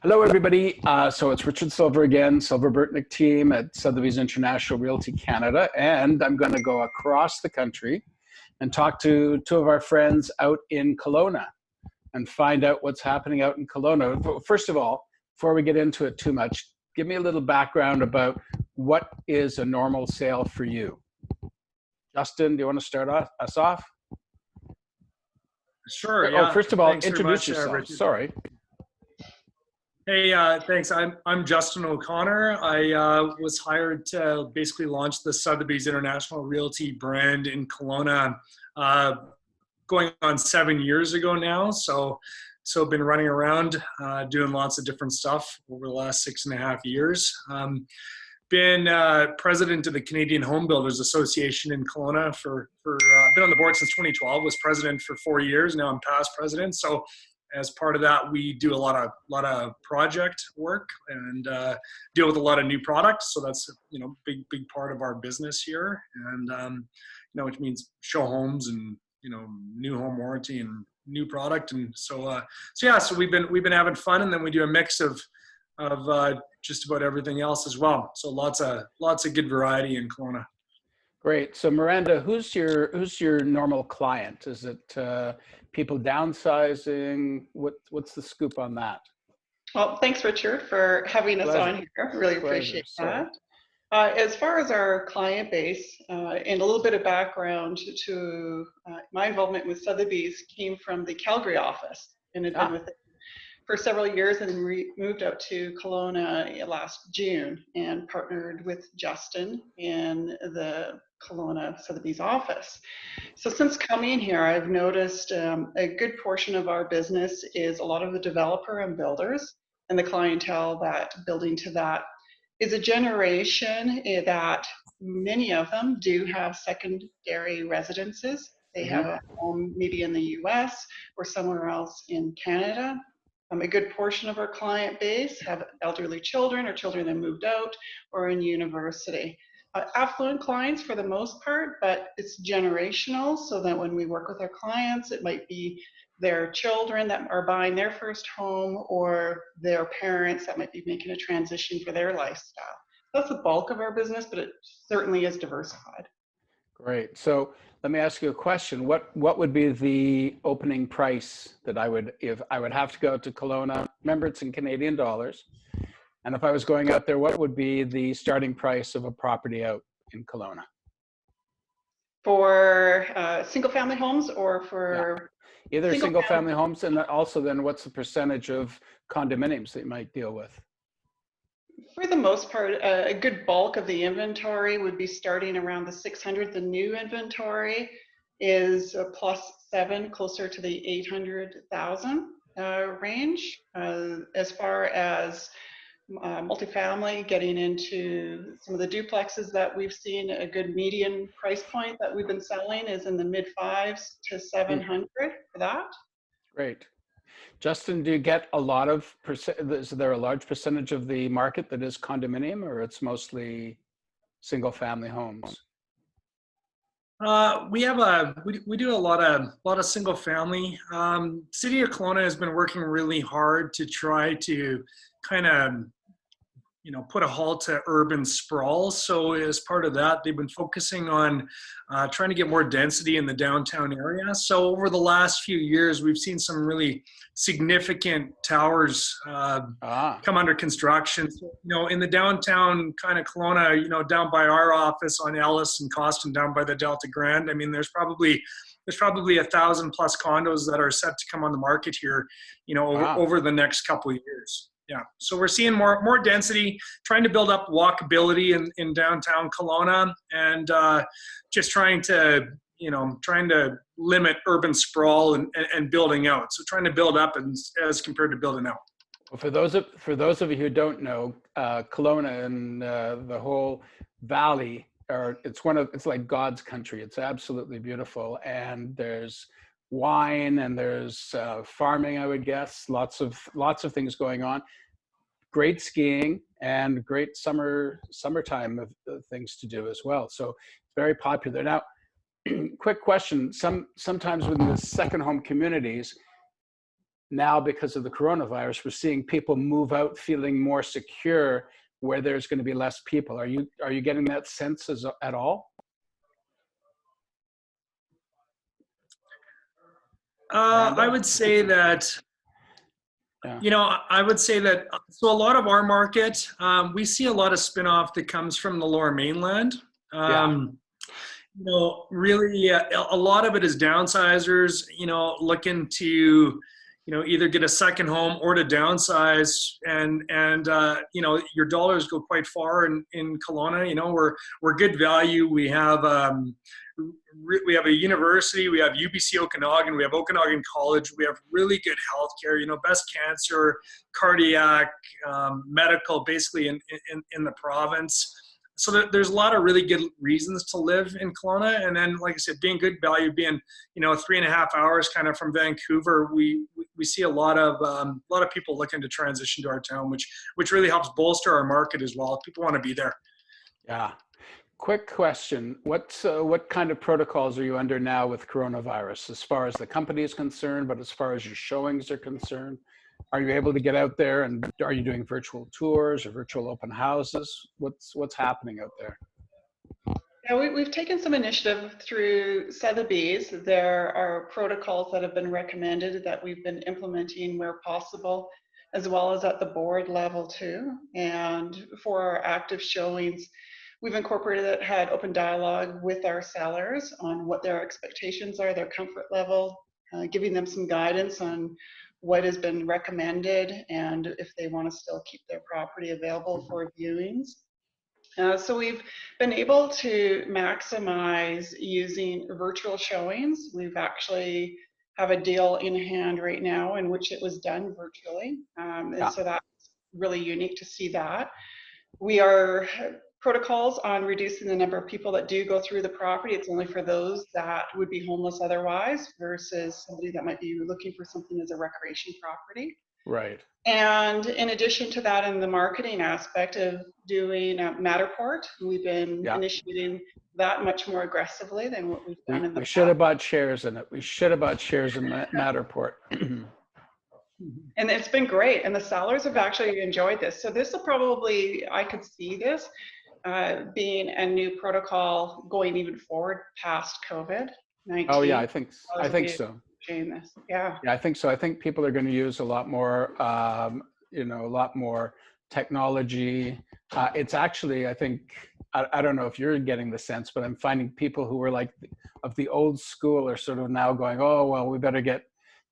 Hello, everybody. So it's Richard Silver again, Silver Burtnick team at Sotheby's International Realty Canada, and I'm going to go across the country and talk to two of our friends out in Kelowna and find out what's happening out in Kelowna. First of all, before we get into it too much, give me a little background about what is a normal sale for you. Justin, do you want to start us off? Sure, yeah. Oh, first of all, Thanks very introduce much, yourself. Richard. Sorry. Hey, thanks. I'm Justin O'Connor. I was hired to basically launch the Sotheby's International Realty brand in Kelowna, going on 7 years ago now. So I've been running around doing lots of different stuff over the last 6.5 years. Been president of the Canadian Home Builders Association in Kelowna for been on the board since 2012. Was president for 4 years. Now I'm past president. So as part of that, we do a lot of project work and deal with a lot of new products. So that's big part of our business here, and which means show homes and new home warranty and new product, and so we've been having fun, and then we do a mix of just about everything else as well. So lots of good variety in Kelowna. Great. So Miranda, who's your normal client? Is it people downsizing? What's the scoop on that? Well, thanks, Richard, for having us on here. Really appreciate that. As far as our client base, and a little bit of background to my involvement with Sotheby's came from the Calgary office, and had been with it for several years, and moved out to Kelowna last June and partnered with Justin in the Kelowna Sotheby's office. So since coming here, I've noticed a good portion of our business is a lot of the developer and builders, and the clientele that building to that is a generation that many of them do have secondary residences. They have a home maybe in the US or somewhere else in Canada. A good portion of our client base have elderly children or children that moved out or in university. Affluent clients for the most part, but it's generational, so that when we work with our clients, it might be their children that are buying their first home or their parents that might be making a transition for their lifestyle. That's the bulk of our business, but it certainly is diversified. Great. So let me ask you a question. What would be the opening price that if I would have to go to Kelowna? Remember, it's in Canadian dollars. And if I was going out there, what would be the starting price of a property out in Kelowna? For single-family homes or for? Yeah. Either single-family homes, and also then what's the percentage of condominiums that you might deal with? For the most part, a good bulk of the inventory would be starting around the 600. The new inventory is +7, closer to the 800,000 range. As far as multifamily, getting into some of the duplexes that we've seen, a good median price point that we've been selling is in the mid-5s to 700 for that. Great. Justin, do you get a lot of, is there a large percentage of the market that is condominium, or it's mostly single family homes? We do a lot of single family. City of Kelowna has been working really hard to try to kind of put a halt to urban sprawl. So as part of that, they've been focusing on trying to get more density in the downtown area. So over the last few years, we've seen some really significant towers come under construction. So, in the downtown kind of Kelowna, down by our office on Ellis and Costin, down by the Delta Grand. I mean, there's probably 1,000+ condos that are set to come on the market here, over the next couple of years. Yeah, so we're seeing more density, trying to build up walkability in downtown Kelowna, and just trying to limit urban sprawl and building out. So trying to build up as compared to building out. Well, for those of you who don't know, Kelowna and the whole valley it's like God's country. It's absolutely beautiful, and there's wine and there's farming, I would guess, lots of things going on. Great skiing and great summertime of things to do as well. So it's very popular. Now, quick question. Sometimes within the second home communities, now because of the coronavirus, we're seeing people move out feeling more secure where there's going to be less people. Are you getting that sense at all? I would say that, Yeah. I would say that, so a lot of our market, we see a lot of spin-off that comes from the Lower Mainland. Yeah. Really, a lot of it is downsizers, looking to, either get a second home or to downsize, and your dollars go quite far in Kelowna. We're good value. We have a university. We have UBC Okanagan. We have Okanagan College. We have really good healthcare. Best cancer, cardiac, medical, basically in the province. So there's a lot of really good reasons to live in Kelowna. And then, like I said, being good value, being 3.5 hours kind of from Vancouver, we see a lot of people looking to transition to our town, which really helps bolster our market as well. People want to be there. Yeah. Quick question: what kind of protocols are you under now with coronavirus, as far as the company is concerned, but as far as your showings are concerned? Are you able to get out there, and are you doing virtual tours or virtual open houses? What's happening out there? Yeah, we've taken some initiative through Sotheby's. There are protocols that have been recommended that we've been implementing where possible, as well as at the board level too. And for our active showings, we've incorporated had open dialogue with our sellers on what their expectations are, their comfort level, giving them some guidance on what has been recommended and if they want to still keep their property available for viewings. So we've been able to maximize using virtual showings. We've actually have a deal in hand right now in which it was done virtually. And so that's really unique to see that. We are protocols on reducing the number of people that do go through the property. It's only for those that would be homeless otherwise versus somebody that might be looking for something as a recreation property. Right. And in addition to that, in the marketing aspect of doing Matterport, we've been initiating that much more aggressively than what we've done in the past. We should have bought shares in it. We should have bought shares in Matterport. And it's been great. And the sellers have actually enjoyed this. So this will probably, I could see this being a new protocol going even forward past COVID-19. Oh yeah, I think so. This. Yeah, I think so. I think people are going to use a lot more, a lot more technology. It's actually, I think, I don't know if you're getting the sense, but I'm finding people who were like of the old school are sort of now going, oh, well, we better get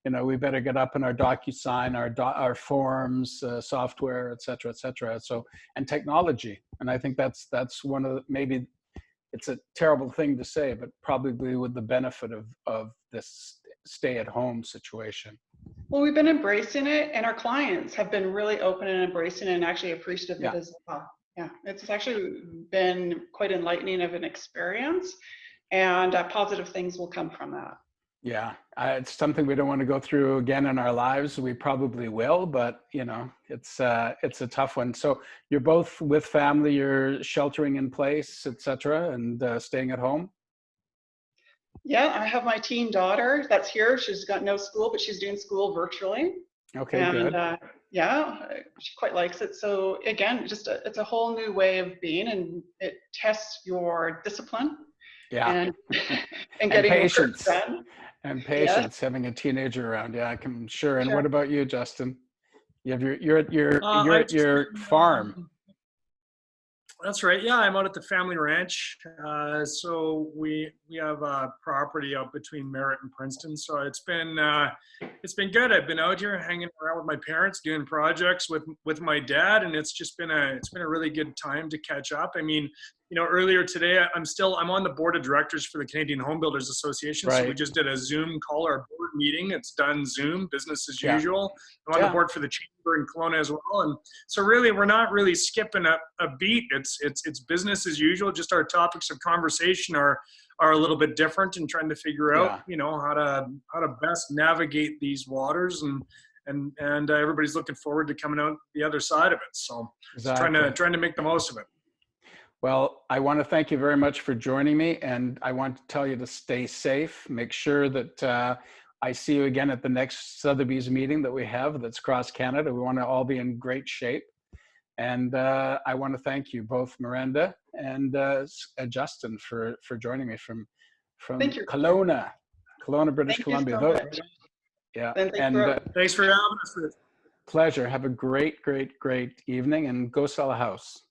up in our DocuSign, our forms, software, et cetera, et cetera. So, and technology. And I think that's one of the, maybe it's a terrible thing to say, but probably with the benefit of this stay-at-home situation. Well, we've been embracing it, and our clients have been really open and embracing it and actually appreciative of it as well. Yeah, it's actually been quite enlightening of an experience, and positive things will come from that. Yeah, it's something we don't want to go through again in our lives. We probably will, but it's a tough one. So you're both with family, you're sheltering in place, etc., and staying at home. Yeah, I have my teen daughter that's here. She's got no school, but she's doing school virtually. Okay, and, good. Yeah, she quite likes it. So again, it's a whole new way of being, and it tests your discipline. Yeah, and getting patience. Work done. And patience, having a teenager around. Yeah, I'm sure. And what about you, Justin? You have you're at your farm. That's right. Yeah, I'm out at the family ranch. So we have a property out between Merritt and Princeton. So it's been good. I've been out here hanging around with my parents, doing projects with my dad, and it's been a really good time to catch up. I mean, earlier today, I'm on the board of directors for the Canadian Home Builders Association. Right. So we just did a Zoom call, our board meeting. It's done Zoom, business as usual. I'm on the board for the chamber in Kelowna as well. And so really, we're not really skipping a beat. It's business as usual. Just our topics of conversation are a little bit different, and trying to figure out, how to best navigate these waters, and everybody's looking forward to coming out the other side of it. So trying to make the most of it. Well, I want to thank you very much for joining me, and I want to tell you to stay safe. Make sure that I see you again at the next Sotheby's meeting that we have that's across Canada. We want to all be in great shape. And I want to thank you both, Miranda and Justin, for joining me from Kelowna, British Columbia. So much. Yeah, and thanks for having us. Pleasure. Have a great evening, and go sell a house.